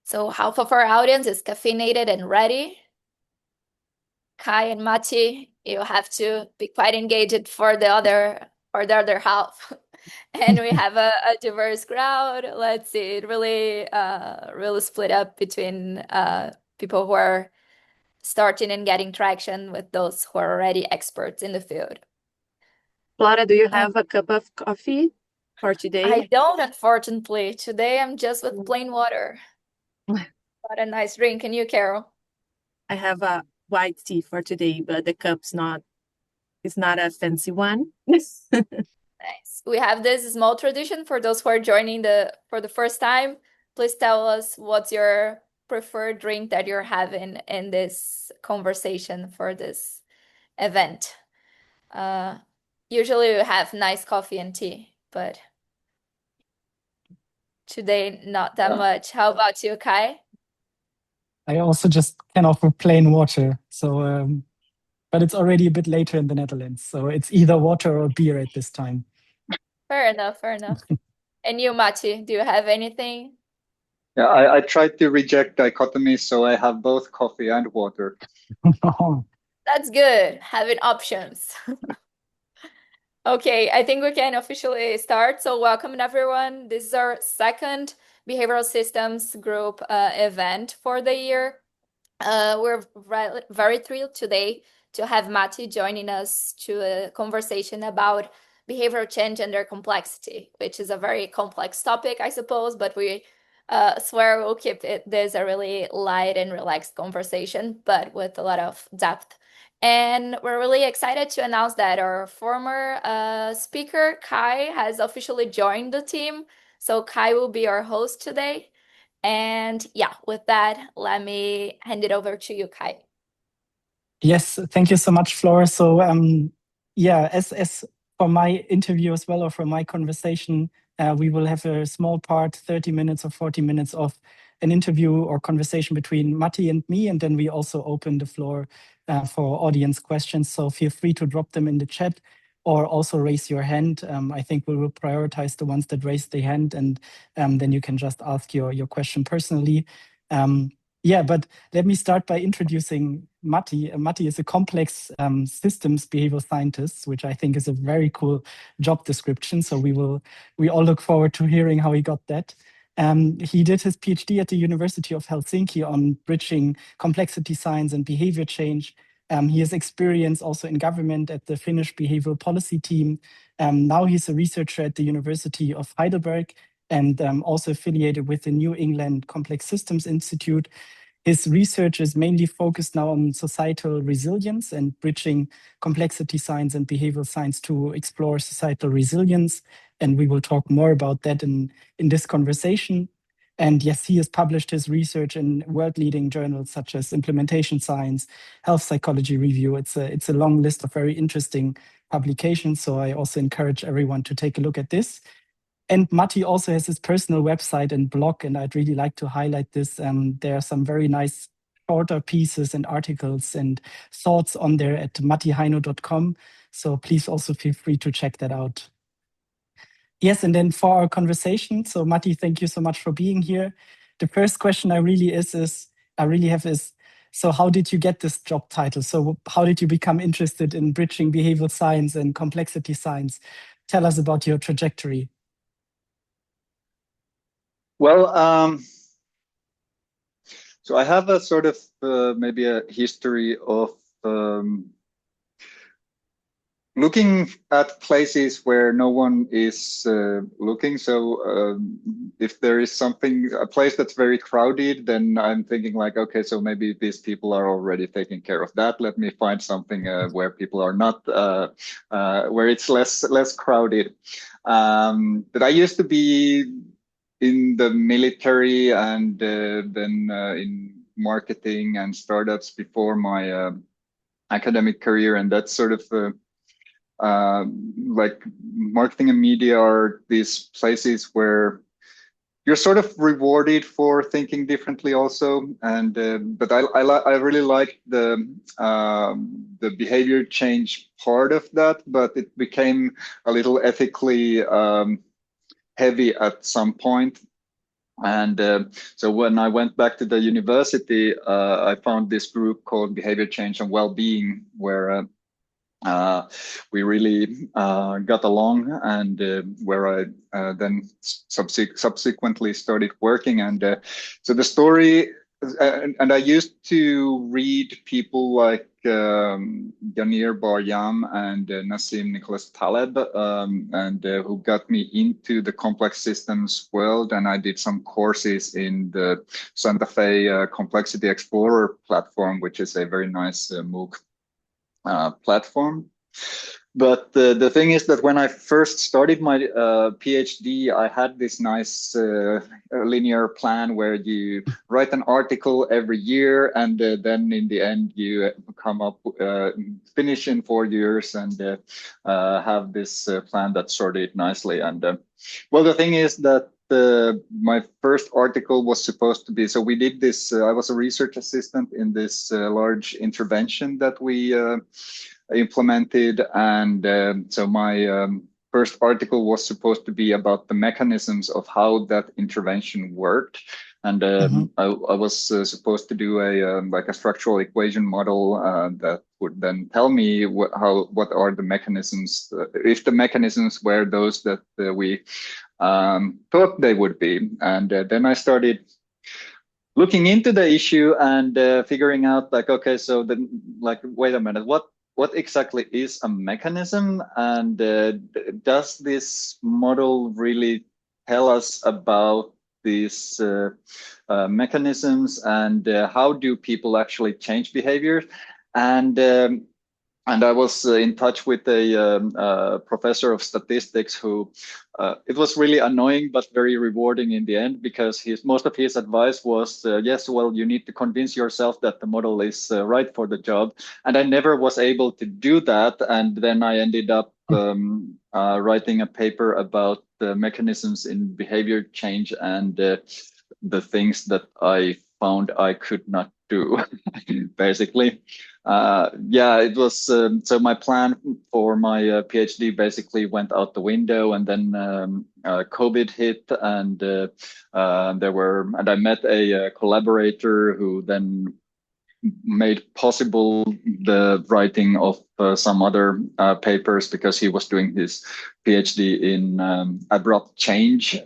So half of our audience is caffeinated and ready. Kai and Matti, you have to be quite engaged for the other half. And we have a diverse crowd. Let's see, it really split up between people who are starting and getting traction with those who are already experts in the field. Clara, do you Uh, have a cup of coffee for I today? don't, unfortunately. Today I'm just with plain water. What a nice drink. And you, Carol? I have a white tea for today, but the cup's not it's not a fancy one. Nice. We have this small tradition for those who are joining for the first time. Please tell us what's your preferred drink that you're having in this conversation for this event. Uh, Usually we have nice coffee and tea, but today not that much. How about you, Kai? I also just can offer plain water. But it's already a bit later in the Netherlands, so it's either water or beer at this time. Fair enough, fair enough. And you, Mati, do you have anything? Yeah, I tried to reject dichotomy, so I have both coffee and water. That's good, having options. Okay, I think we can officially start. So, welcome everyone. This is our second behavioral systems group event for the year. We're very thrilled today to have Matti joining us to a conversation about behavioral change under complexity, which is a very complex topic, I suppose, but we swear we'll keep this a really light and relaxed conversation, but with a lot of depth. And we're really excited to announce that our former speaker, Kai, has officially joined the team. So Kai will be our host today. And yeah, with that, let me hand it over to you, Kai. Yes, thank you so much, Flora. Yeah, as for my interview as well, or for my conversation, we will have a small part, 30 minutes or 40 minutes of an interview or conversation between Matti and me, and then we also open the floor for audience questions. So feel free to drop them in the chat or also raise your hand. I think we will prioritize the ones that raise their hand, and then you can just ask your question personally. Yeah, but let me start by introducing Matti. Matti is a complex systems behavioral scientist, which I think is a very cool job description. So we all look forward to hearing how he got that. He did his PhD at the University of Helsinki on bridging complexity science and behavior change. He has experience also in government at the Finnish behavioral policy team. Now he's a researcher at the University of Heidelberg and also affiliated with the New England Complex Systems Institute. His research is mainly focused now on societal resilience and bridging complexity science and behavioral science to explore societal resilience. And we will talk more about that in this conversation. And yes, he has published his research in world-leading journals such as Implementation Science, Health Psychology Review. It's a long list of very interesting publications. So I also encourage everyone to take a look at this. And Matti also has his personal website and blog, and I'd really like to highlight this. There are some very nice shorter pieces and articles and thoughts on there at mattiheino.com. So please also feel free to check that out. Yes, and then for our conversation, so Matti, thank you so much for being here. The first question I really have is, so how did you get this job title? So how did you become interested in bridging behavioral science and complexity science? Tell us about your trajectory. Well, so I have a sort of maybe a history of looking at places where no one is looking. So if there is a place that's very crowded, then I'm thinking like, okay, so maybe these people are already taking care of that. Let me find something where people are not, where it's less crowded. But I used to be in the military and then in marketing and startups before my academic career, and that's sort of like marketing and media are these places where you're sort of rewarded for thinking differently also. And but I really like the behavior change part of that, but it became a little ethically heavy at some point. And so when I went back to the university, I found this group called Behavior Change and Well-being, where we really got along, and where I then subsequently started working. And so the story, and I used to read people like Yanir Bar-Yam and Nassim Nicholas Taleb, and who got me into the complex systems world. And I did some courses in the Santa Fe Complexity Explorer platform, which is a very nice MOOC platform. But the thing is that when I first started my PhD, I had this nice linear plan where you write an article every year, and then in the end you come up, finish in 4 years, and have this plan that's sorted nicely. And well, the thing is that my first article was supposed to be, so we did this, I was a research assistant in this large intervention that we implemented. And so my first article was supposed to be about the mechanisms of how that intervention worked. And I was supposed to do a like a structural equation model that would then tell me what are the mechanisms, if the mechanisms were those that we thought they would be. And then I started looking into the issue and figuring out, like, okay, so then, like, wait a minute, what exactly is a mechanism, and does this model really tell us about these mechanisms, and how do people actually change behavior? And I was in touch with a professor of statistics who, it was really annoying but very rewarding in the end, because most of his advice was, yes, well, you need to convince yourself that the model is right for the job. And I never was able to do that. And then I ended up writing a paper about the mechanisms in behavior change, and the things that I found I could not do, basically. Yeah, it was, so my plan for my PhD basically went out the window, and then COVID hit, and and I met a collaborator who then made possible the writing of some other papers, because he was doing his PhD in abrupt change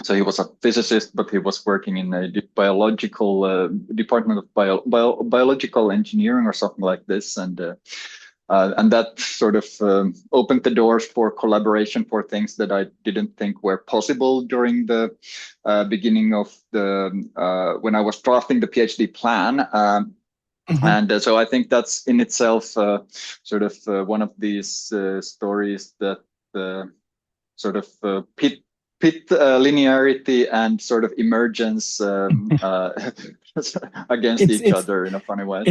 so he was a physicist, but he was working in a biological department of biological engineering or something like this, and that sort of opened the doors for collaboration for things that I didn't think were possible during the beginning of the when I was drafting the PhD plan. And so I think that's in itself sort of one of these stories that sort of pit linearity and sort of emergence against each other in a funny way.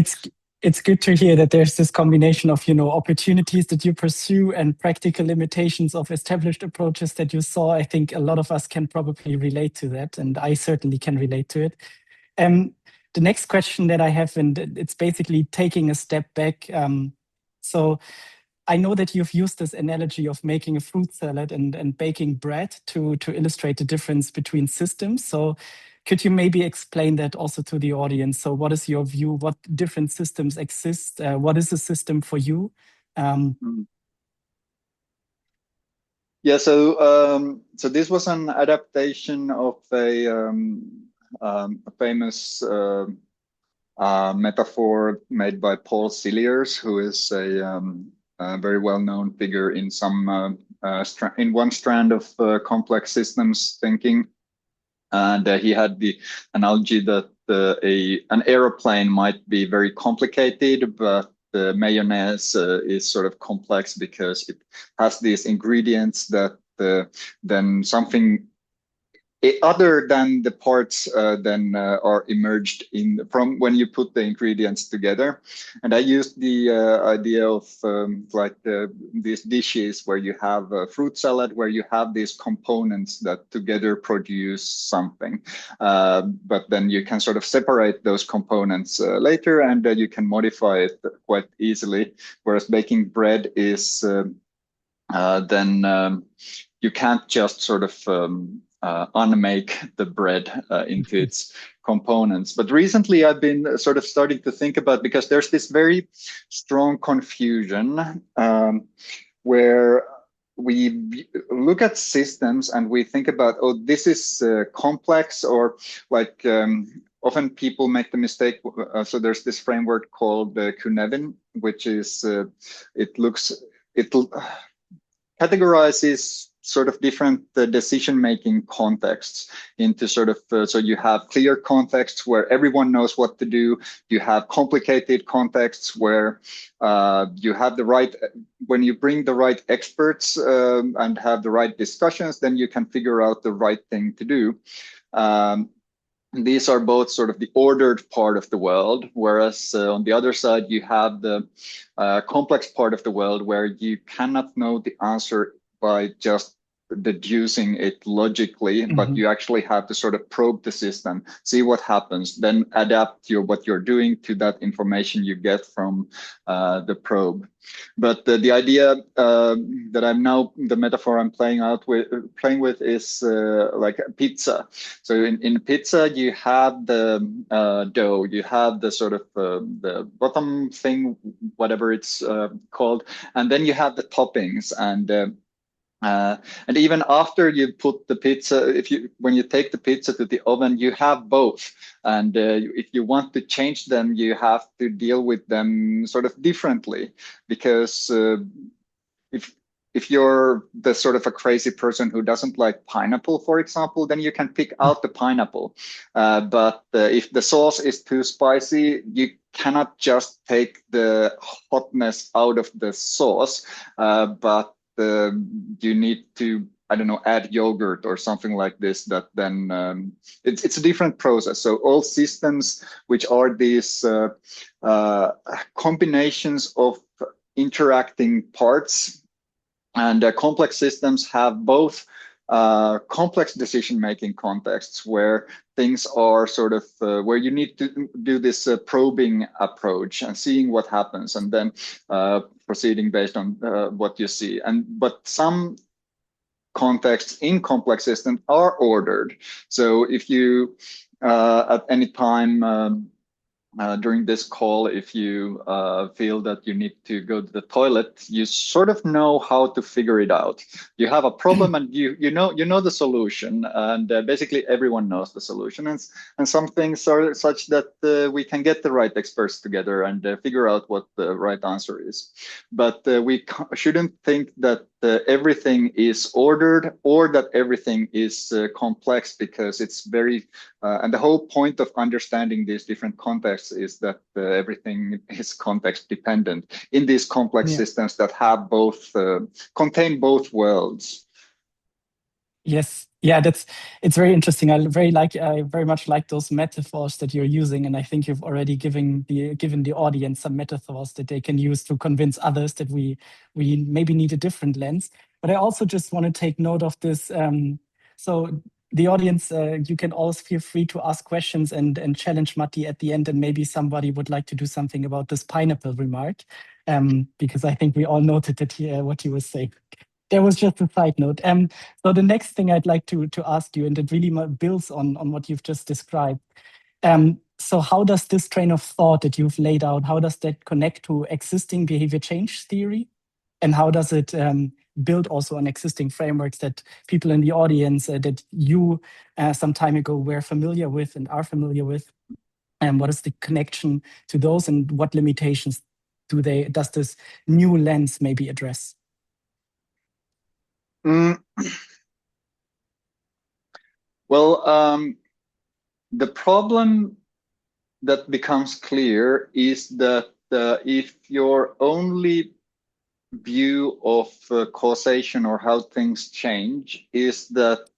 It's good to hear that there's this combination of, opportunities that you pursue and practical limitations of established approaches that you saw. I think a lot of us can probably relate to that, and I certainly can relate to it. The next question that I have, and it's basically taking a step back. So I know that you've used this analogy of making a fruit salad and baking bread to illustrate the difference between systems. So could you maybe explain that also to the audience? So what is your view? What different systems exist? What is a system for you? Yeah, so this was an adaptation of a famous metaphor made by Paul Cilliers, who is a very well-known figure in in one strand of complex systems thinking. And he had the analogy that an aeroplane might be very complicated, but the mayonnaise is sort of complex because it has these ingredients that then something other than the parts then are emerged from when you put the ingredients together. And I used the idea of like these dishes where you have a fruit salad, where you have these components that together produce something, but then you can sort of separate those components later, and you can modify it quite easily. Whereas baking bread is then you can't just sort of unmake the bread into its components. But recently I've been sort of starting to think about, because there's this very strong confusion where we look at systems and we think about, oh, this is complex, or like often people make the mistake. So there's this framework called Cynefin, which is it categorizes sort of different decision-making contexts into sort of, so you have clear contexts where everyone knows what to do. You have complicated contexts where you have the right, when you bring the right experts and have the right discussions, then you can figure out the right thing to do. These are both sort of the ordered part of the world, whereas on the other side, you have the complex part of the world where you cannot know the answer by just deducing it logically, but you actually have to sort of probe the system, see what happens, then adapt what you're doing to that information you get from the probe. But the idea that I'm now, the metaphor I'm playing with is like a pizza. So in pizza, you have the dough, you have the sort of the bottom thing, whatever it's called, and then you have the toppings. And even after you put the pizza, when you take the pizza to the oven, you have both. And if you want to change them, you have to deal with them sort of differently, because if you're the sort of a crazy person who doesn't like pineapple, for example, then you can pick out the pineapple. But if the sauce is too spicy, you cannot just take the hotness out of the sauce, but you need to, I don't know, add yogurt or something like this, that then it's a different process. So all systems, which are these combinations of interacting parts, and complex systems have both complex decision-making contexts where things are sort of where you need to do this probing approach and seeing what happens, and then proceeding based on what you see. But some contexts in complex systems are ordered. So if you at any time during this call, if you feel that you need to go to the toilet, you sort of know how to figure it out. You have a problem, and you know the solution, and basically everyone knows the solution. And some things are such that we can get the right experts together and figure out what the right answer is. But we shouldn't think that everything is ordered or that everything is complex, because it's very and the whole point of understanding these different contexts is that everything is context dependent in these complex systems that have both contain both worlds. Yes, yeah, it's very interesting. I very much like those metaphors that you're using, and I think you've already given the audience some metaphors that they can use to convince others that we maybe need a different lens. But I also just want to take note of this. So the audience, you can always feel free to ask questions and challenge Matti at the end, and maybe somebody would like to do something about this pineapple remark, because I think we all noted that what he was saying. There was just a side note. So the next thing I'd like to ask you, and it really builds on what you've just described. So how does this train of thought that you've laid out, how does that connect to existing behavior change theory? And how does it build also on existing frameworks that people in the audience that you some time ago were familiar with and are familiar with? And what is the connection to those, and what limitations does this new lens maybe address? Well, the problem that becomes clear is that if your only view of causation or how things change is that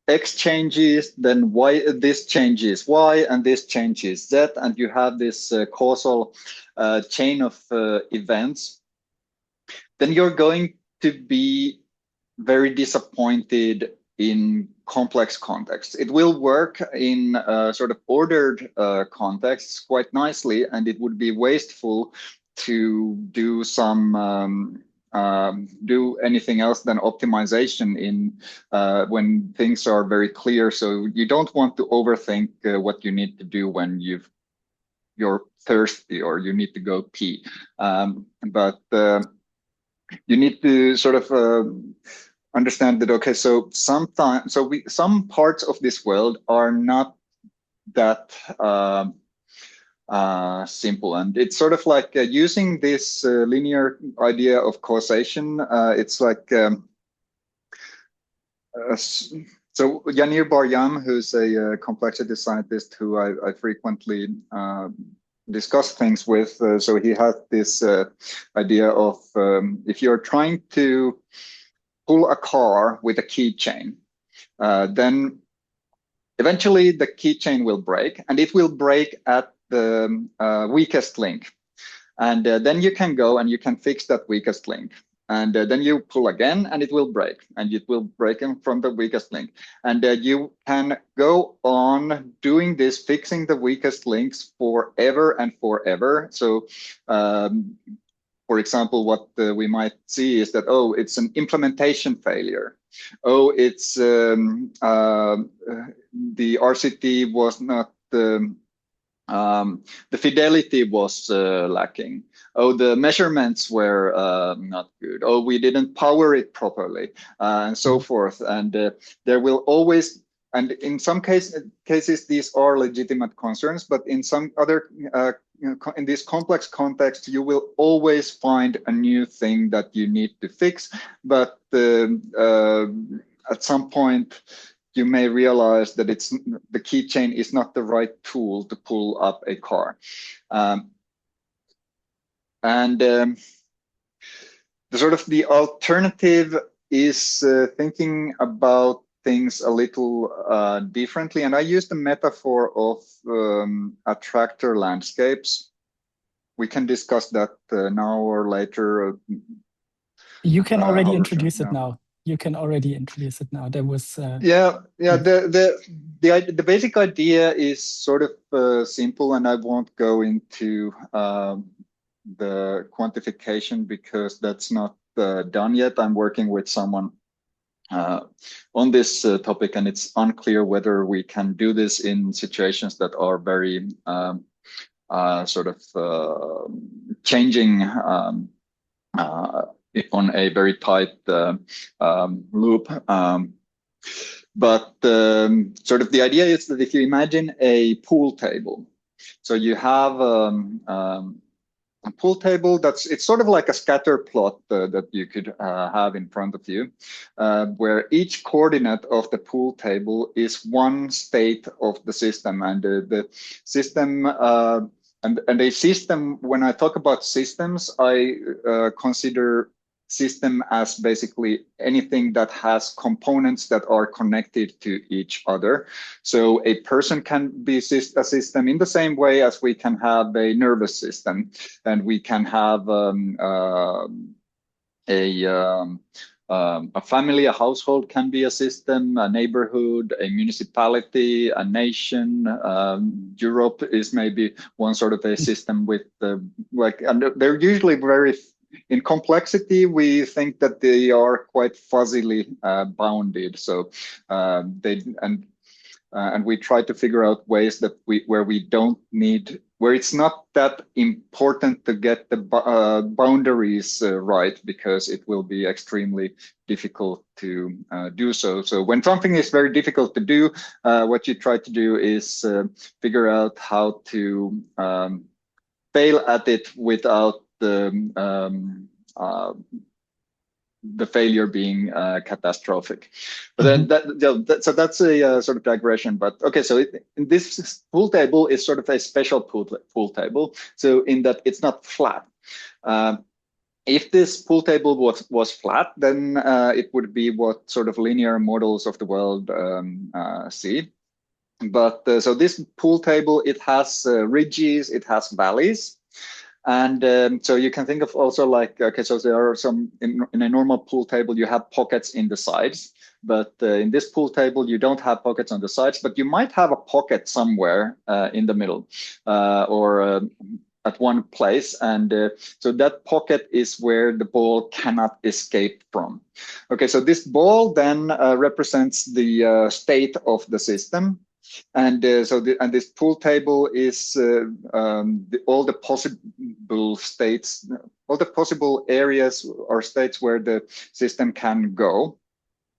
X changes, then Y, this changes Y, and this changes Z, and you have this causal chain of events, then you're going to be very disappointed in complex contexts. It will work in sort of ordered contexts quite nicely, and it would be wasteful to do some do anything else than optimization in when things are very clear. So you don't want to overthink what you need to do when you're thirsty or you need to go pee. But you need to sort of understand that, okay, so some parts of this world are not that simple, and it's sort of like using this linear idea of causation. It's like so Yanir Bar-Yam, who's a complexity scientist who I frequently discuss things with, so he has this idea of if you're trying to pull a car with a keychain, then eventually the keychain will break, and it will break at the weakest link. And then you can go and you can fix that weakest link. And then you pull again and it will break, and it will break from the weakest link. And you can go on doing this, fixing the weakest links forever and forever. So for example, what we might see is that, oh, it's an implementation failure. Oh, it's the RCT was not, the fidelity was lacking. Oh, the measurements were not good. Oh, we didn't power it properly, and so forth. And there will always, and in some cases, these are legitimate concerns, but in some other in this complex context, you will always find a new thing that you need to fix. But at some point, you may realize that the keychain is not the right tool to pull up a car. And the sort of the alternative is thinking about things a little differently. And I use the metaphor of attractor landscapes. We can discuss that now or later. You can already introduce it now. You can already introduce it now. There was yeah. The basic idea is sort of simple, and I won't go into the quantification because that's not done yet. I'm working with someone on this topic, and it's unclear whether we can do this in situations that are very sort of changing on a very tight loop. But sort of the idea is that if you imagine a pool table, so you have a pool table it's sort of like a scatter plot that you could have in front of you, where each coordinate of the pool table is one state of the system, and the system and a system. When I talk about systems, I consider system as basically anything that has components that are connected to each other. So a person can be a system in the same way as we can have a nervous system, and we can have a family, a household can be a system, a neighborhood, a municipality, a nation. Europe is maybe one sort of a system with and they're usually very. In complexity, we think that they are quite fuzzily bounded. So and we try to figure out ways that where it's not that important to get the boundaries right, because it will be extremely difficult to do so. So when something is very difficult to do, what you try to do is figure out how to fail at it without the failure being catastrophic. But then so that's a sort of digression. But okay, so in this pool table is sort of a special pool table. So in that it's not flat. If this pool table was flat, then it would be what sort of linear models of the world see. But so this pool table, it has ridges, it has valleys. And so you can think of also like, okay, so there are some, in a normal pool table, you have pockets in the sides, but in this pool table, you don't have pockets on the sides, but you might have a pocket somewhere in the middle, or at one place, and so that pocket is where the ball cannot escape from. Okay, so this ball then represents the state of the system. And and this pool table is all the possible states, all the possible areas or states where the system can go.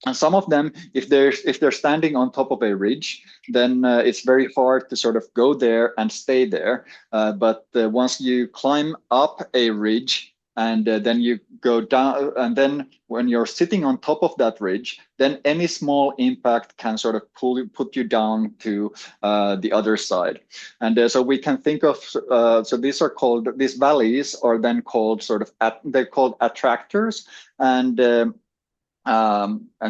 And some of them, if they're standing on top of a ridge, then it's very hard to sort of go there and stay there. But once you climb up a ridge, and then you go down, and then when you're sitting on top of that ridge, then any small impact can sort of put you down to the other side. And so we can think of, so these valleys are then called they're called attractors. And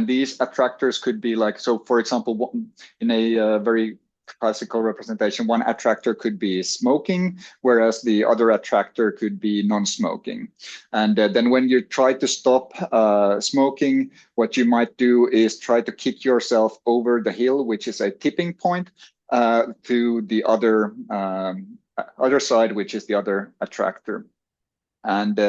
these attractors could be like, so for example, in a very classical representation, one attractor could be smoking, whereas the other attractor could be non-smoking. And then when you try to stop smoking, what you might do is try to kick yourself over the hill, which is a tipping point, to the other side, which is the other attractor. And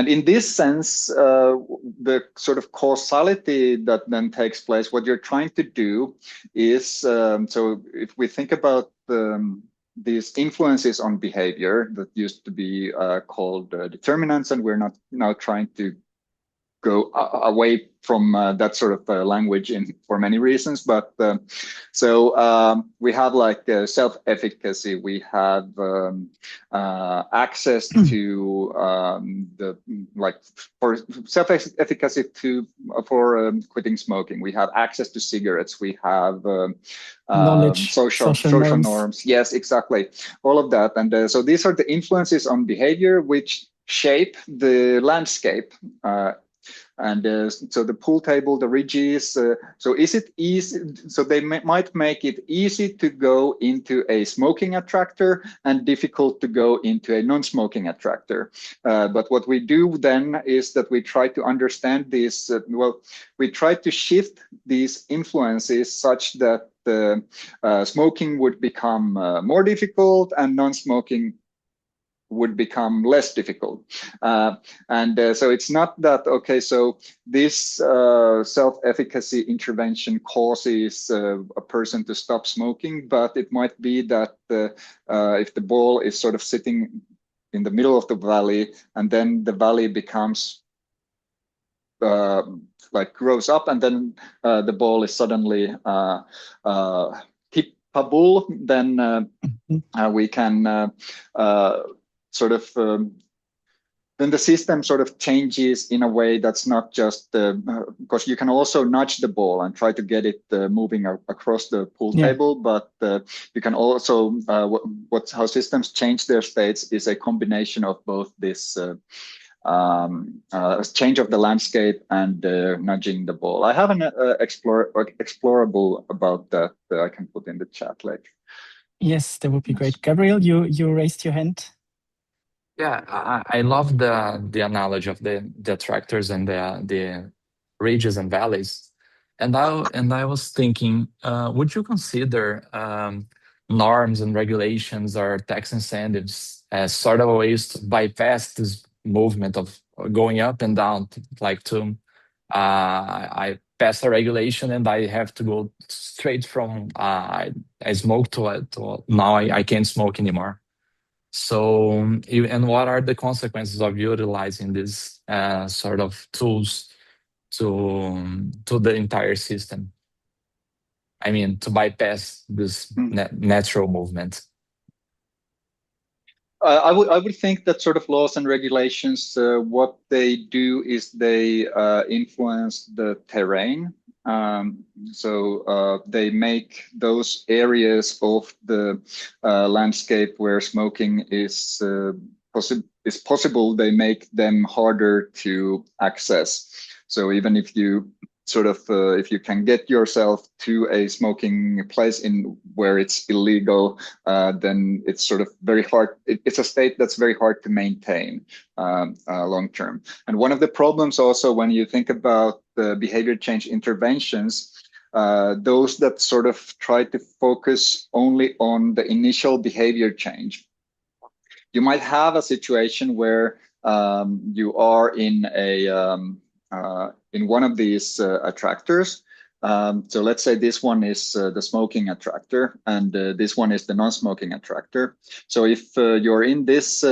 in this sense, the sort of causality that then takes place, what you're trying to do is, so if we think about these influences on behavior that used to be called determinants, and we're not now trying to go away from that sort of language for many reasons, but so we have like self-efficacy, we have access to for self-efficacy for quitting smoking, we have access to cigarettes, we have knowledge, social norms. Yes, exactly, all of that. And so these are the influences on behavior which shape the landscape. So the pool table, the ridges, so is it easy? So they might make it easy to go into a smoking attractor and difficult to go into a non-smoking attractor. But what we do then is that we try to understand this, we try to shift these influences such that smoking would become more difficult and non-smoking would become less difficult. So it's not that, okay, so this self-efficacy intervention causes a person to stop smoking, but it might be that if the ball is sort of sitting in the middle of the valley, and then the valley becomes grows up, and then the ball is suddenly tippable, then we can then the system sort of changes in a way that's not just because you can also nudge the ball and try to get it moving across the pool table, but you can also how systems change their states is a combination of both this change of the landscape and nudging the ball. I have an explorable about that I can put in the chat later. Yes, that would be great. Gabriel, you raised your hand. Yeah, I love the analogy of the attractors and the ridges and valleys. And I was thinking, would you consider norms and regulations or tax incentives as sort of ways to bypass this movement of going up and down, I pass a regulation and I have to go straight from I smoke to now I can't smoke anymore. So, and what are the consequences of utilizing these sort of tools to the entire system? I mean, to bypass this natural movement. I would think that sort of laws and regulations, what they do is they influence the terrain. So they make those areas of the landscape where smoking is possible, they make them harder to access. So even if you if you can get yourself to a smoking place where it's illegal, then it's sort of very hard. It's a state that's very hard to maintain long term. And one of the problems also when you think about the behavior change interventions, those that sort of try to focus only on the initial behavior change, you might have a situation where you are in one of these attractors. So let's say this one is the smoking attractor, and this one is the non-smoking attractor. So if you're in this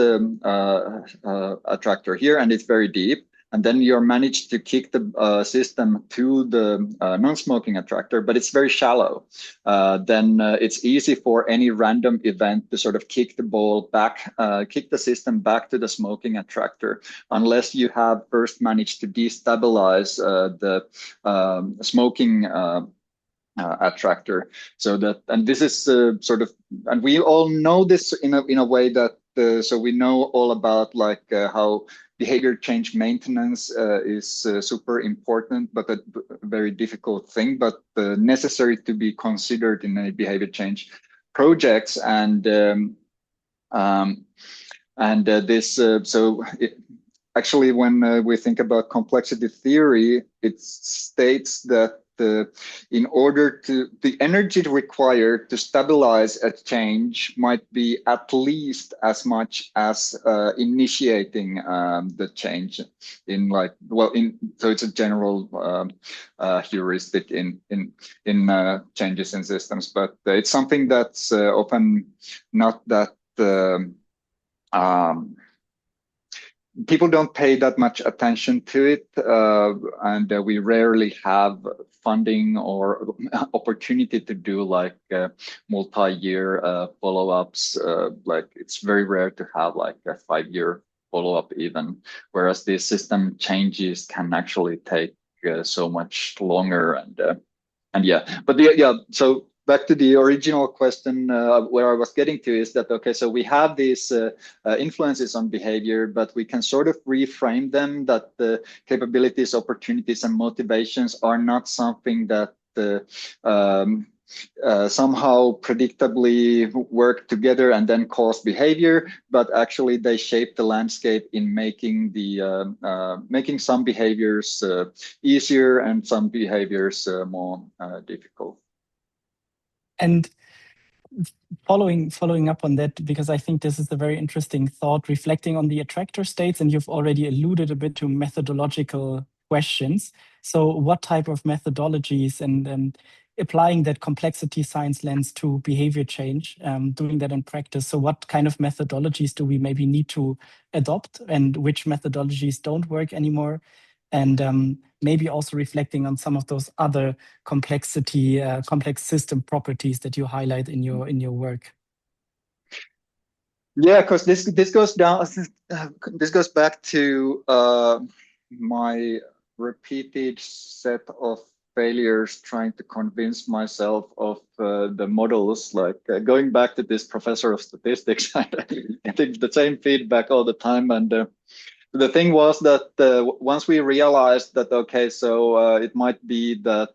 attractor here, and it's very deep, and then you're managed to kick the system to the non-smoking attractor, but it's very shallow, then it's easy for any random event to sort of kick the ball back, kick the system back to the smoking attractor, unless you have first managed to destabilize the smoking attractor. So that, and this is sort of, and we all know this in a way that, so we know all about like how behavior change maintenance is super important, but a very difficult thing, but necessary to be considered in any behavior change projects. And this, so actually, when we think about complexity theory, it states that in order to, the energy required to stabilize a change might be at least as much as initiating the change in like, well, so it's a general heuristic in changes in systems, but it's something that's often not that people don't pay that much attention to it, and we rarely have funding or opportunity to do like multi-year follow-ups. Like it's very rare to have like a 5-year follow-up even, whereas these system changes can actually take so much longer. And yeah, but yeah, so back to the original question, where I was getting to is that, okay, so we have these influences on behavior, but we can sort of reframe them that the capabilities, opportunities, and motivations are not something that somehow predictably work together and then cause behavior, but actually they shape the landscape in making the making some behaviors easier and some behaviors more difficult. And following up on that, because I think this is a very interesting thought, reflecting on the attractor states, and you've already alluded a bit to methodological questions. So what type of methodologies and applying that complexity science lens to behavior change, doing that in practice. So what kind of methodologies do we maybe need to adopt, and which methodologies don't work anymore? And maybe also reflecting on some of those other complex system properties that you highlight in your work. Yeah, because this goes down. This goes back to my repeated set of failures trying to convince myself of the models. Like going back to this professor of statistics, I think the same feedback all the time. And the thing was that once we realized that, okay, so it might be that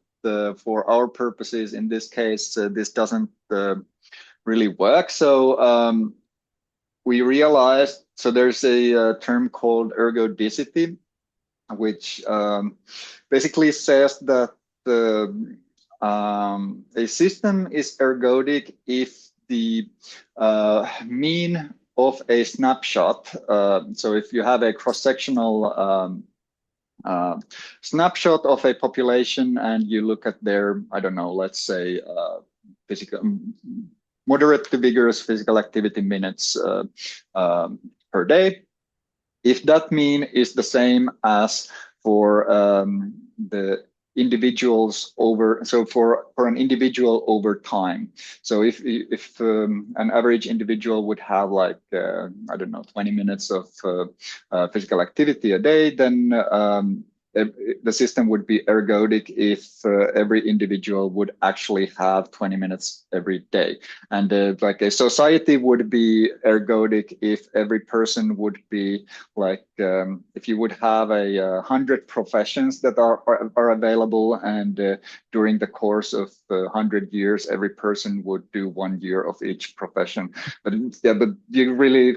for our purposes in this case, this doesn't really work. So we realized, so there's a term called ergodicity, which basically says that a system is ergodic if the mean of a snapshot. So if you have a cross-sectional snapshot of a population and you look at their, I don't know, let's say moderate to vigorous physical activity minutes per day, if that mean is the same as for the individuals over, so for an individual over time. So if an average individual would have like I don't know, 20 minutes of physical activity a day, then the system would be ergodic if every individual would actually have 20 minutes every day. And like a society would be ergodic if every person would be like, if you would have 100 professions that are available, and during the course of 100 years, every person would do 1 year of each profession. But yeah, but you really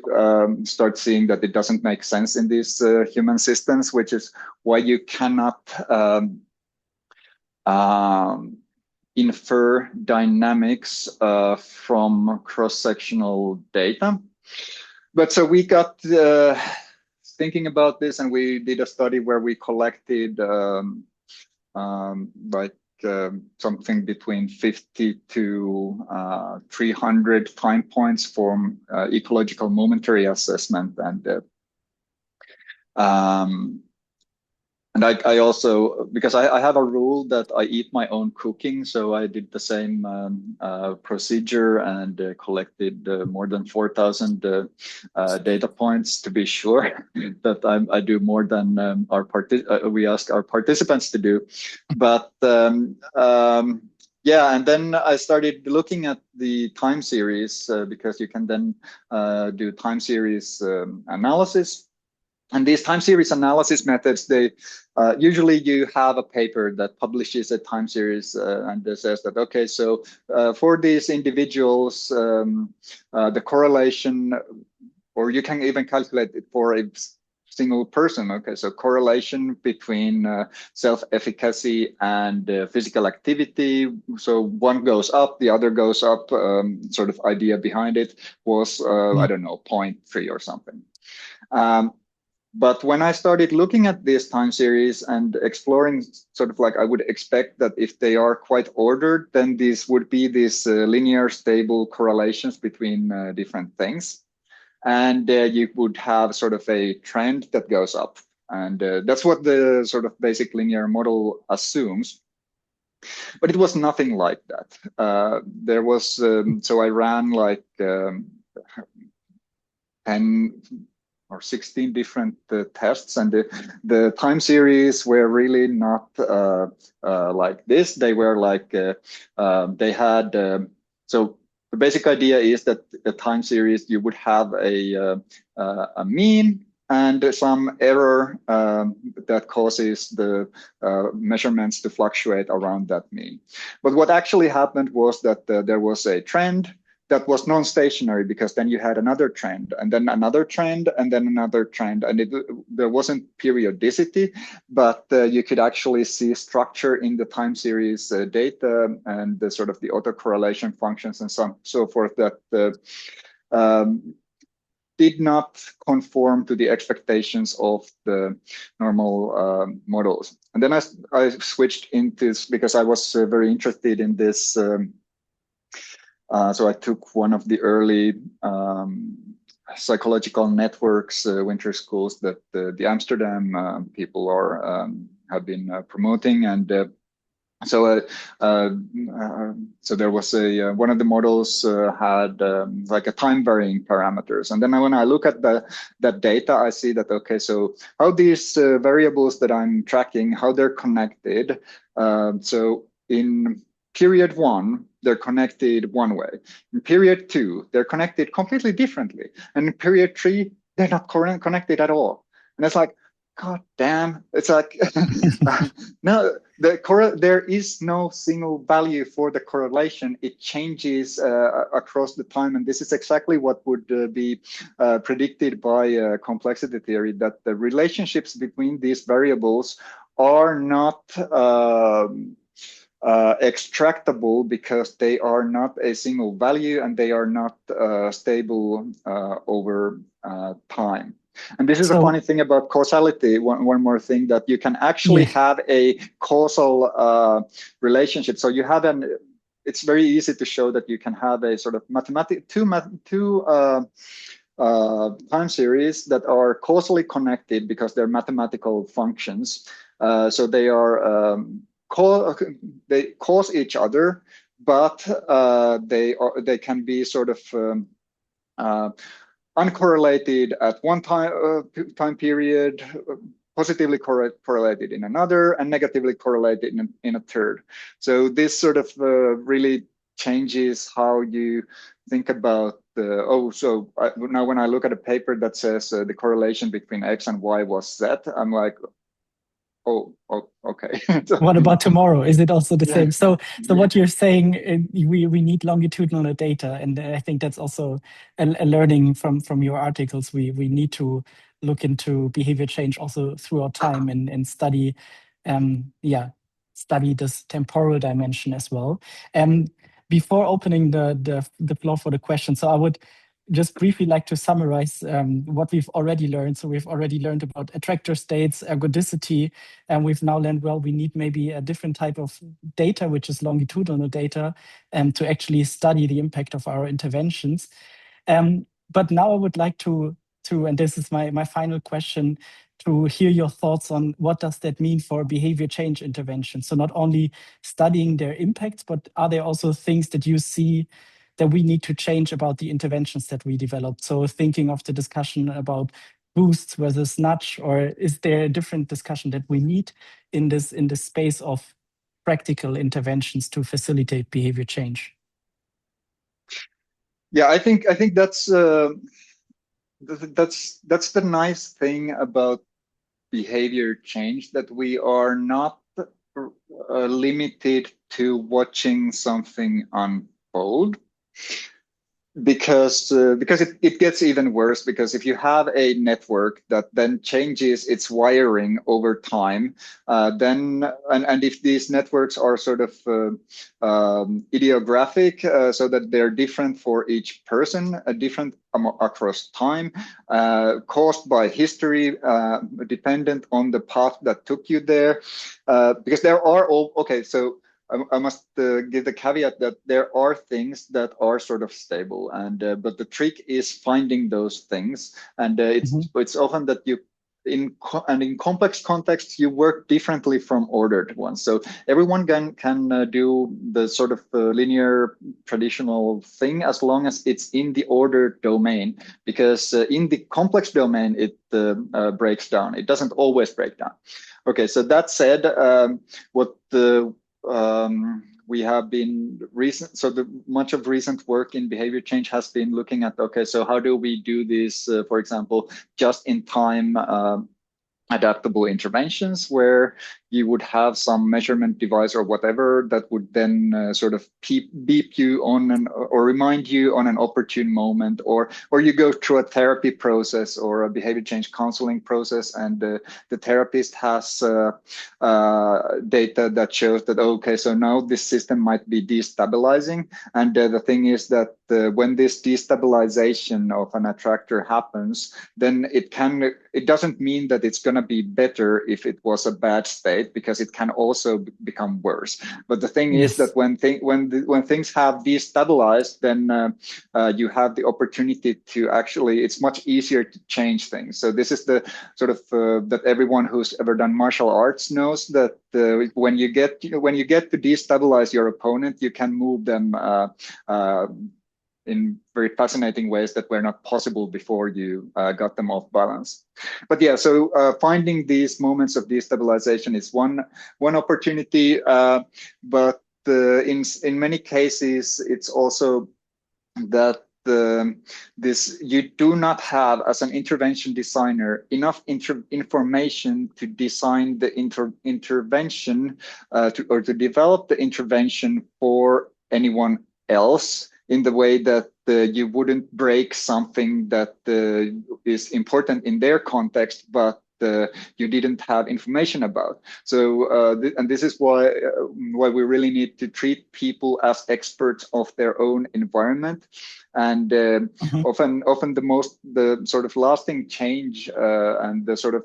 start seeing that it doesn't make sense in these human systems, which is why you cannot infer dynamics from cross-sectional data. but so we got thinking about this, and we did a study where we collected something between 50 to 300 time points from ecological momentary assessment, and I also, because I have a rule that I eat my own cooking, so I did the same procedure and collected more than 4,000 data points to be sure that I do more than we ask our participants to do. But yeah, and then I started looking at the time series because you can then do time series analysis. And these time series analysis methods, they usually you have a paper that publishes a time series and it says that, okay, so for these individuals, the correlation, or you can even calculate it for a single person. Okay, so correlation between self-efficacy and physical activity. So one goes up, the other goes up. Sort of idea behind it was, I don't know, 0.3 or something. But when I started looking at this time series and exploring, sort of like I would expect that if they are quite ordered, then these would be these linear stable correlations between different things. And you would have sort of a trend that goes up. And that's what the sort of basic linear model assumes. But it was nothing like that. There was, so I ran like 10 or 16 different tests, and the time series were really not like this. They were like, they had, so the basic idea is that the time series, you would have a mean and some error that causes the measurements to fluctuate around that mean. But what actually happened was that there was a trend that was non-stationary, because then you had another trend, and then another trend, and then another trend, and there wasn't periodicity, but you could actually see structure in the time series data and the sort of the autocorrelation functions and so forth that did not conform to the expectations of the normal models. And then I switched into this because I was very interested in this. So I took one of the early psychological networks winter schools that the Amsterdam people have been promoting, and so there was one of the models had like a time varying parameters, and then when I look at that data, I see that, okay, so how these variables that I'm tracking, how they're connected. So in period 1, they're connected one way. In period 2, they're connected completely differently. And in period 3, they're not connected at all. And it's like, God damn, it's like, no, there is no single value for the correlation. It changes across the time. And this is exactly what would be predicted by complexity theory, that the relationships between these variables are not extractable because they are not a single value and they are not stable over time. And this is a funny thing about causality. One more thing, that you can actually have a causal relationship. So you have it's very easy to show that you can have a sort of two time series that are causally connected because they're mathematical functions. So they are they cause each other, but they can be sort of uncorrelated at one time period, positively correlated in another, and negatively correlated in a third. So this sort of really changes how you think about so now when I look at a paper that says the correlation between X and Y was Z, I'm like, oh, okay. What about tomorrow? Is it also the same? So what you're saying, we need longitudinal data, and I think that's also a learning from your articles. We need to look into behavior change also throughout time and study, study this temporal dimension as well. Before opening the floor for the question, so I would just briefly like to summarize what we've already learned. So we've already learned about attractor states, ergodicity, and we've now learned, well, we need maybe a different type of data, which is longitudinal data, to actually study the impact of our interventions. But now I would like to and this is my final question, to hear your thoughts on what does that mean for behavior change intervention. So not only studying their impacts, but are there also things that you see that we need to change about the interventions that we developed? So thinking of the discussion about boosts versus nudge, or is there a different discussion that we need in this space of practical interventions to facilitate behavior change? Yeah, I think that's the nice thing about behavior change, that we are not limited to watching something unfold. Because it gets even worse, because if you have a network that then changes its wiring over time, then and if these networks are sort of idiographic, so that they're different for each person, different across time, caused by history, dependent on the path that took you there, because there are all okay. So I must give the caveat that there are things that are sort of stable, and but the trick is finding those things, and it's often that you in complex contexts you work differently from ordered ones. So everyone can do the sort of linear traditional thing as long as it's in the ordered domain, because in the complex domain it breaks down. It doesn't always break down. Okay, so that said, what the we have been much of recent work in behavior change has been looking at, okay, so how do we do this, for example, just in time adaptable interventions, where you would have some measurement device or whatever that would then sort of beep you on or remind you on an opportune moment, or you go through a therapy process or a behavior change counseling process, and the therapist has data that shows that, okay, so now this system might be destabilizing. And the thing is that when this destabilization of an attractor happens, then it doesn't mean that it's going to be better if it was a bad state, because it can also become worse. But the thing is that when things have destabilized, then you have the opportunity to actually, it's much easier to change things. So this is the sort of that everyone who's ever done martial arts knows, that when you get to destabilize your opponent, you can move them in very fascinating ways that were not possible before you got them off balance. But yeah, so finding these moments of destabilization is one opportunity, but in many cases, it's also that you do not have, as an intervention designer, enough information to design the intervention or to develop the intervention for anyone else, in the way that you wouldn't break something that is important in their context, but you didn't have information about. So, and this is why we really need to treat people as experts of their own environment. And often the sort of lasting change and the sort of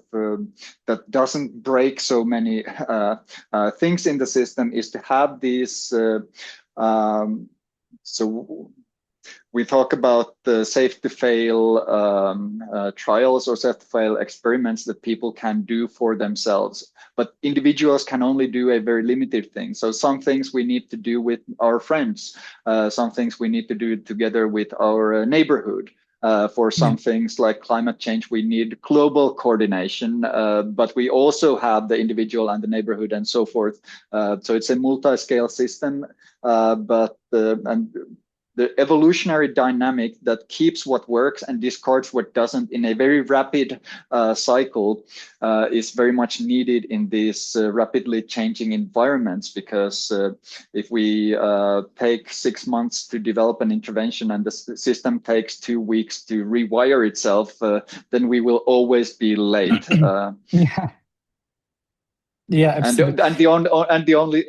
that doesn't break so many things in the system is to have these. So we talk about the safe-to-fail trials or safe-to-fail experiments that people can do for themselves, but individuals can only do a very limited thing. So some things we need to do with our friends, some things we need to do together with our neighborhood. For some things like climate change, we need global coordination, but we also have the individual and the neighborhood and so forth. So it's a multi-scale system, but the evolutionary dynamic that keeps what works and discards what doesn't in a very rapid cycle is very much needed in these rapidly changing environments, because if we take 6 months to develop an intervention and the system takes 2 weeks to rewire itself, then we will always be late. Yeah. Yeah, And absolutely. the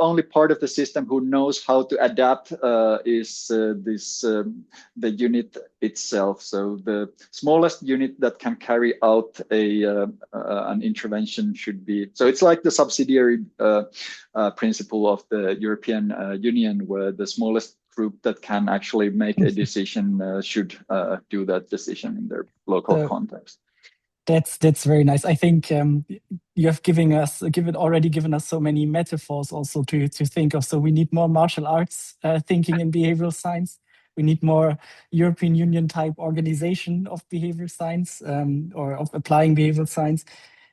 only part of the system who knows how to adapt is the unit itself. So the smallest unit that can carry out an intervention should be. So it's like the subsidiary principle of the European Union, where the smallest group that can actually make a decision should do that decision in their local context. That's very nice. I think you have already given us so many metaphors also to think of. So we need more martial arts thinking in behavioral science. We need more European Union type organization of behavioral science or of applying behavioral science.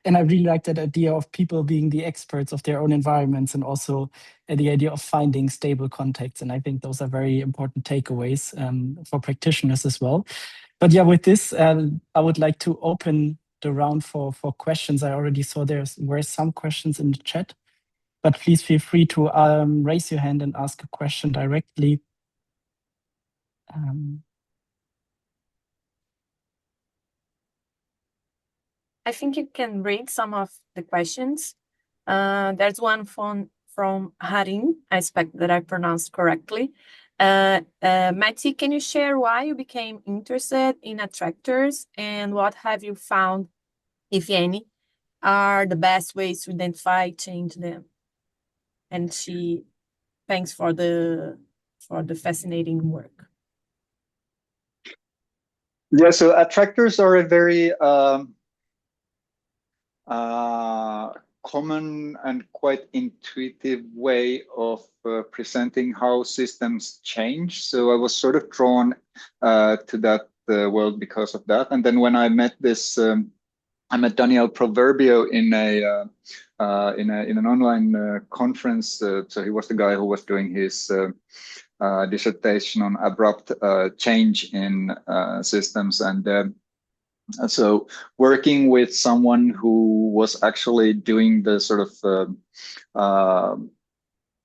And I really like that idea of people being the experts of their own environments, and also the idea of finding stable contexts. And I think those are very important takeaways for practitioners as well. But yeah, with this, I would like to open the round for questions. I already saw there were some questions in the chat, but please feel free to raise your hand and ask a question directly. I think you can read some of the questions. There's one from Harin. I expect that I pronounced correctly. Matti, can you share why you became interested in attractors, and what have you found, if any, are the best ways to identify, change them? And she thanks for the fascinating work. Yeah, so attractors are a very common and quite intuitive way of presenting how systems change. So I was sort of drawn to that world because of that. And then when I met I met Daniel Proverbio in an online conference. So he was the guy who was doing his dissertation on abrupt change in systems, and so working with someone who was actually doing the sort of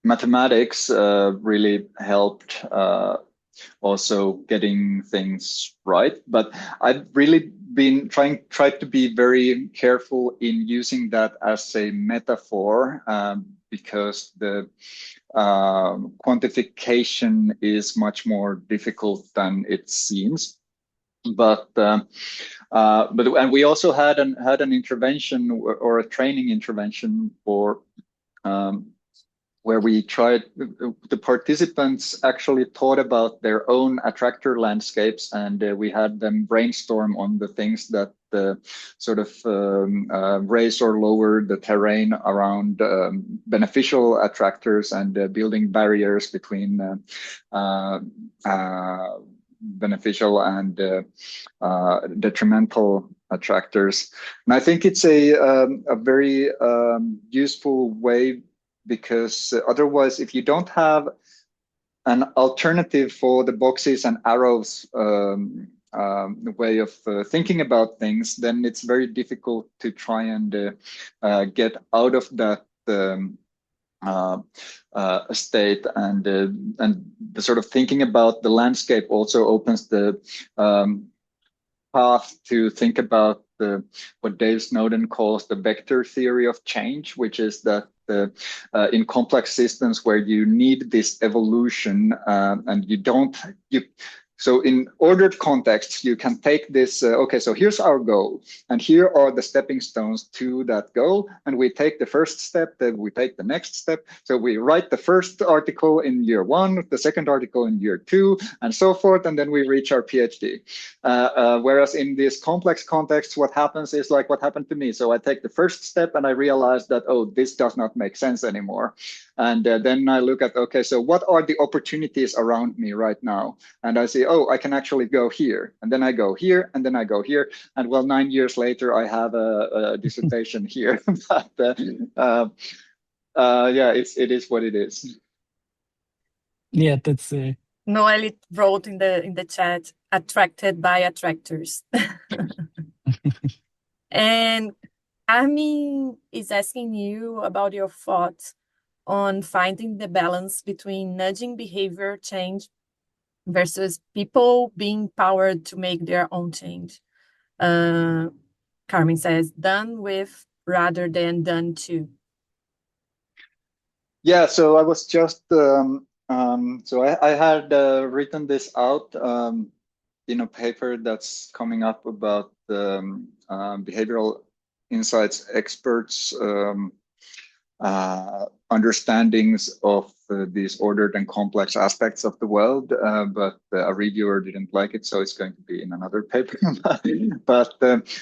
mathematics really helped also getting things right. But I've really been tried to be very careful in using that as a metaphor because the quantification is much more difficult than it seems. But and we also had an intervention or a training intervention for where we tried, the participants actually thought about their own attractor landscapes, and we had them brainstorm on the things that sort of raise or lower the terrain around beneficial attractors and building barriers between beneficial and detrimental attractors. And I think it's a very useful way, because otherwise, if you don't have an alternative for the boxes and arrows way of thinking about things, then it's very difficult to try and get out of that state, and the sort of thinking about the landscape also opens the path to think about what Dave Snowden calls the vector theory of change, which is that in complex systems where you need this evolution and so in ordered contexts, you can take this, okay, so here's our goal, and here are the stepping stones to that goal, and we take the first step, then we take the next step. So we write the first article in year 1, the second article in year 2, and so forth, and then we reach our PhD. Whereas in this complex context, what happens is like what happened to me. So I take the first step and I realize that, oh, this does not make sense anymore. And then I look at, okay, so what are the opportunities around me right now? And I say, oh, I can actually go here. And then I go here, and then I go here. And well, 9 years later, I have a dissertation here. But yeah, it is what it is. Yeah, that's Noelle wrote in the chat, attracted by attractors. And Armin is asking you about your thoughts on finding the balance between nudging behavior change versus people being empowered to make their own change. Carmen says, done with rather than done to. Yeah, so I was just so I had written this out in a paper that's coming up about behavioral insights experts understandings of these ordered and complex aspects of the world, but a reviewer didn't like it, so it's going to be in another paper. But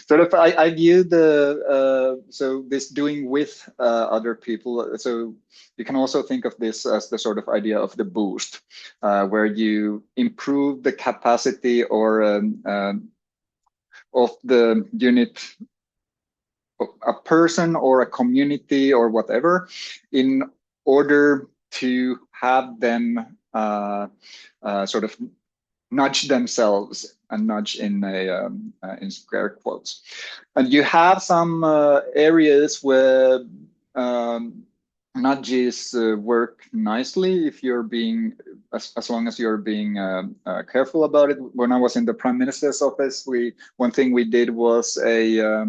sort of, I view the so this doing with other people. So you can also think of this as the sort of idea of the boost, where you improve the capacity or of the unit, a person or a community or whatever, in order to have them sort of nudge themselves, and nudge in scare quotes. And you have some areas where nudges work nicely if you're being, as long as you're being careful about it. When I was in the Prime Minister's office, one thing we did was a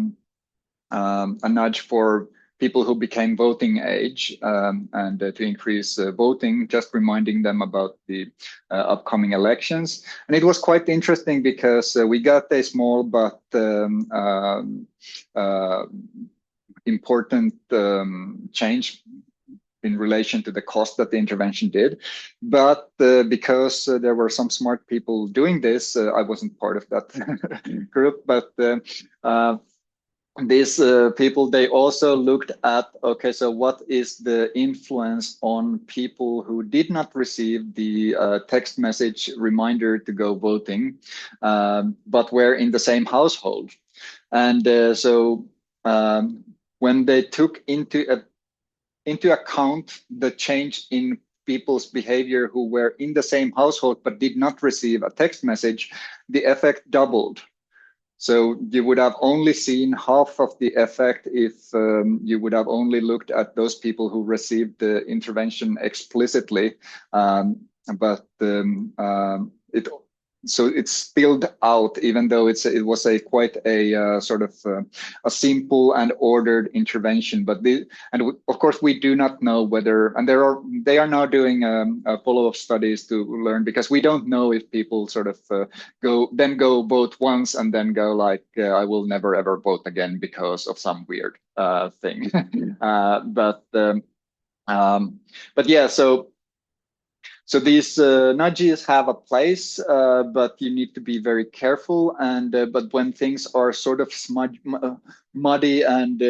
nudge for people who became voting age, and to increase voting, just reminding them about the upcoming elections. And it was quite interesting because we got a small but important change in relation to the cost that the intervention did. But because there were some smart people doing this, I wasn't part of that group, but these people, they also looked at, okay, so what is the influence on people who did not receive the text message reminder to go voting, but were in the same household. And when they took into account the change in people's behavior who were in the same household but did not receive a text message, the effect doubled. So you would have only seen half of the effect if you would have only looked at those people who received the intervention explicitly, but it spilled out, even though it was quite a sort of a simple and ordered intervention. But of course we do not know whether, and they are now doing follow-up studies to learn, because we don't know if people sort of go vote once and then go like, I will never ever vote again because of some weird thing. But yeah, so these nudges have a place, but you need to be very careful. And but when things are sort of muddy and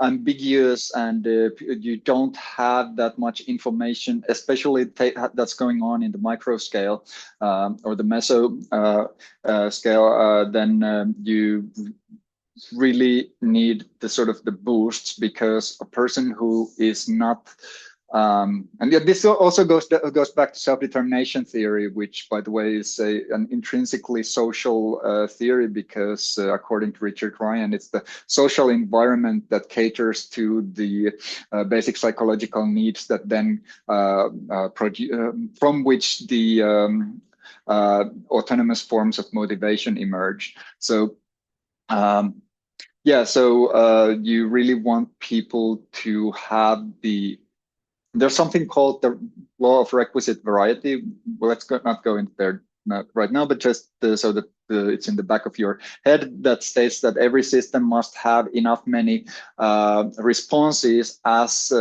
ambiguous, and you don't have that much information, especially that's going on in the micro scale or the meso scale, then you really need the sort of the boosts, because a person who is not and this also goes back to self-determination theory, which, by the way, is an intrinsically social theory, because according to Richard Ryan, it's the social environment that caters to the basic psychological needs that then from which the autonomous forms of motivation emerge. So yeah, so you really want people to have there's something called the law of requisite variety. Well, let's not go into there right now, but just so that it's in the back of your head, that states that every system must have many responses as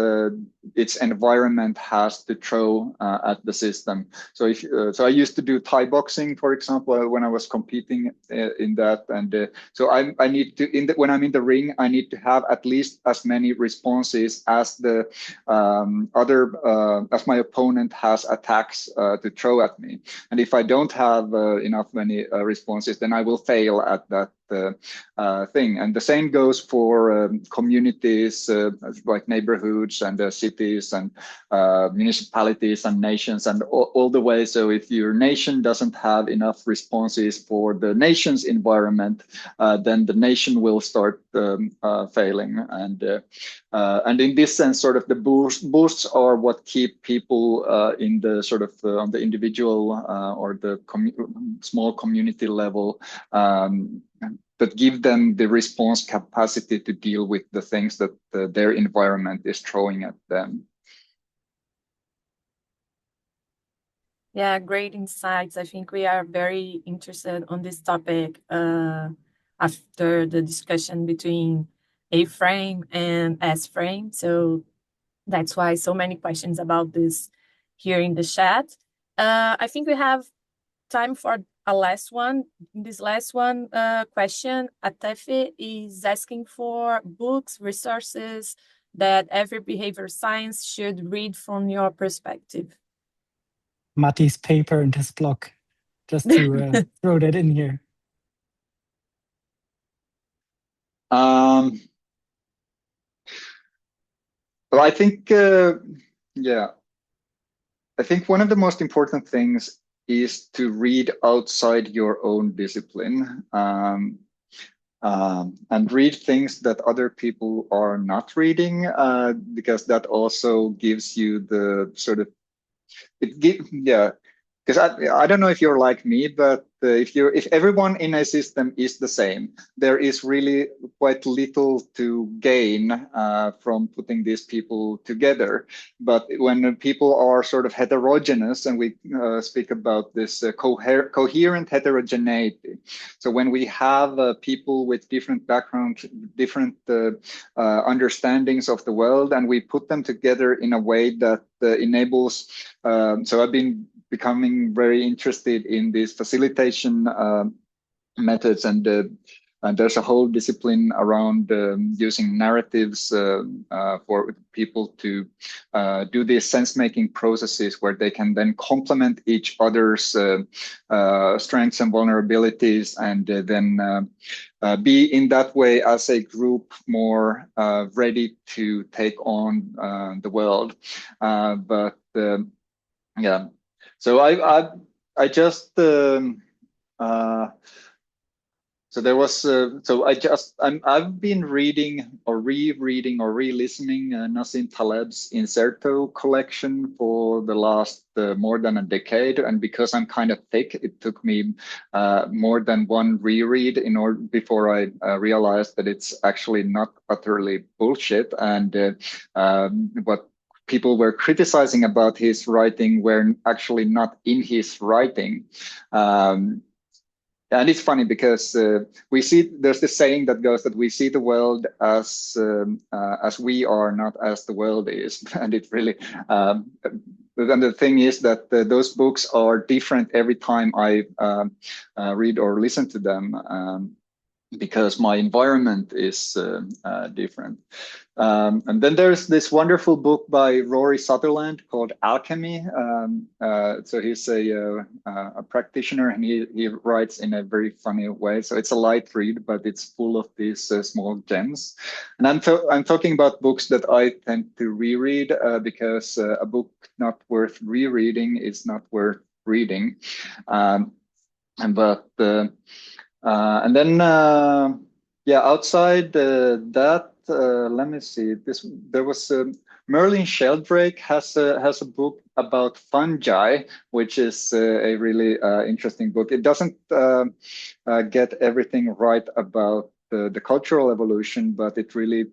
its environment has to throw at the system. So so I used to do Thai boxing, for example, when I was competing in that, and so I need to when I'm in the ring, I need to have at least as many responses as the as my opponent has attacks to throw at me. And if I don't have many responses, then I will fail at that thing. And the same goes for communities like neighborhoods and cities and municipalities and nations and all the way. So if your nation doesn't have enough responses for the nation's environment, then the nation will start failing. And in this sense, sort of the boosts are what keep people in the sort of on the individual or the small community level that give them the response capacity to deal with the things that their environment is throwing at them. Yeah, great insights. I think we are very interested on this topic after the discussion between A frame and S frame. So that's why so many questions about this here in the chat. I think we have time for a last one. This last one question, Atefe is asking for books, resources that every behavior science should read from your perspective. Matti's paper and his blog, just to throw that in here. Well, I think, yeah, I think one of the most important things is to read outside your own discipline, and read things that other people are not reading, because that also gives you the sort of, yeah, because I don't know if you're like me, but if everyone in a system is the same, there is really quite little to gain from putting these people together. But when people are sort of heterogeneous, and we speak about this coherent heterogeneity, so when we have people with different backgrounds, different understandings of the world, and we put them together in a way that enables, so I've been becoming very interested in these facilitation methods, and there's a whole discipline around using narratives for people to do these sense-making processes where they can then complement each other's strengths and vulnerabilities, and then be in that way as a group more ready to take on the world. But yeah. So I just so there was so I've been reading or rereading or re-listening Nassim Taleb's Inserto collection for the last more than a decade, and because I'm kind of thick, it took me more than one reread in order before I realized that it's actually not utterly bullshit, and what people were criticizing about his writing were actually not in his writing. And it's funny because we see, there's this saying that goes that we see the world as we are, not as the world is. And it really, and the thing is that those books are different every time I read or listen to them. Because my environment is different. And then there's this wonderful book by Rory Sutherland called Alchemy. So he's a practitioner, and he writes in a very funny way. So it's a light read, but it's full of these small gems. And I'm talking about books that I tend to reread because a book not worth rereading is not worth reading. And then, yeah, outside that, let me see. There was Merlin Sheldrake has a book about fungi, which is a really interesting book. It doesn't get everything right about the cultural evolution, but it really,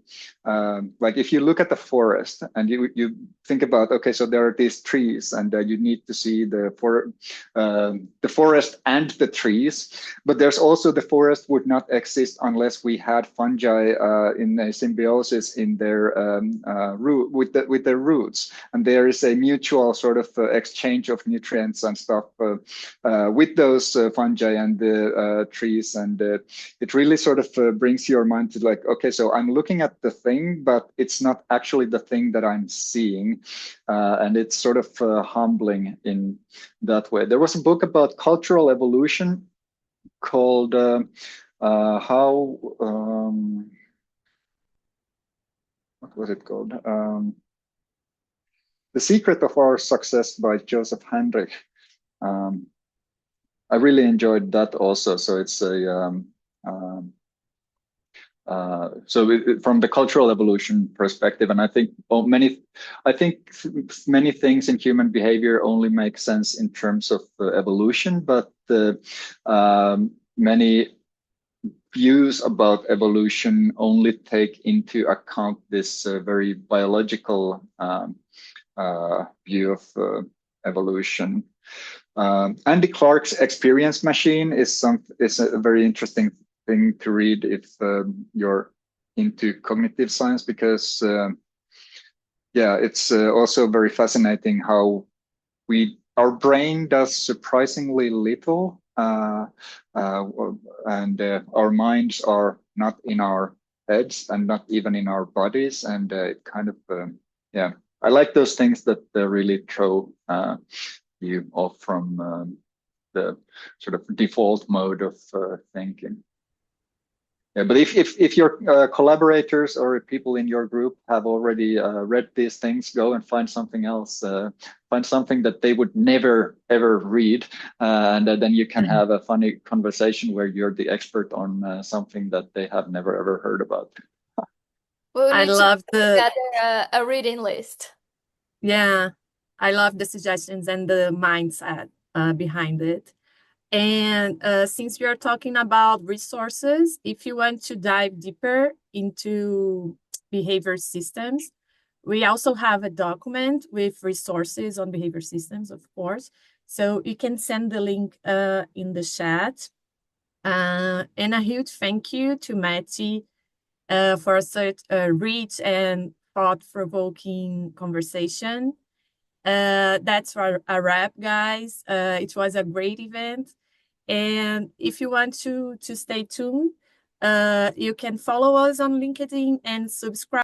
like if you look at the forest and you think about, okay, so there are these trees, and you need to see the forest and the trees, but there's also the forest would not exist unless we had fungi in a symbiosis in their root with their roots, and there is a mutual sort of exchange of nutrients and stuff with those fungi and the trees, and it really sort of brings your mind to like, okay, so I'm looking at the thing, but it's not actually the thing that I'm seeing, and it's sort of humbling in that way. There was a book about cultural evolution called how what was it called? The Secret of Our Success by Joseph Henrich. I really enjoyed that also. So it's a from the cultural evolution perspective, and I think many things in human behavior only make sense in terms of evolution, but many views about evolution only take into account this very biological view of evolution. Andy Clark's Experience Machine is a very interesting thing to read if you're into cognitive science, because yeah, it's also very fascinating how our brain does surprisingly little, and our minds are not in our heads and not even in our bodies, and it kind of yeah, I like those things that really throw you off from the sort of default mode of thinking. Yeah, but if your collaborators or people in your group have already read these things, go and find something else. Find something that they would never ever read, and then you can have a funny conversation where you're the expert on something that they have never ever heard about. We'll I need love to gather a reading list. Yeah, I love the suggestions and the mindset behind it. And since we are talking about resources, if you want to dive deeper into behavior systems, we also have a document with resources on behavior systems, of course. So you can send the link in the chat. And a huge thank you to Matti for such a rich and thought-provoking conversation. That's a wrap, guys. It was a great event. And if you want to stay tuned, you can follow us on LinkedIn and subscribe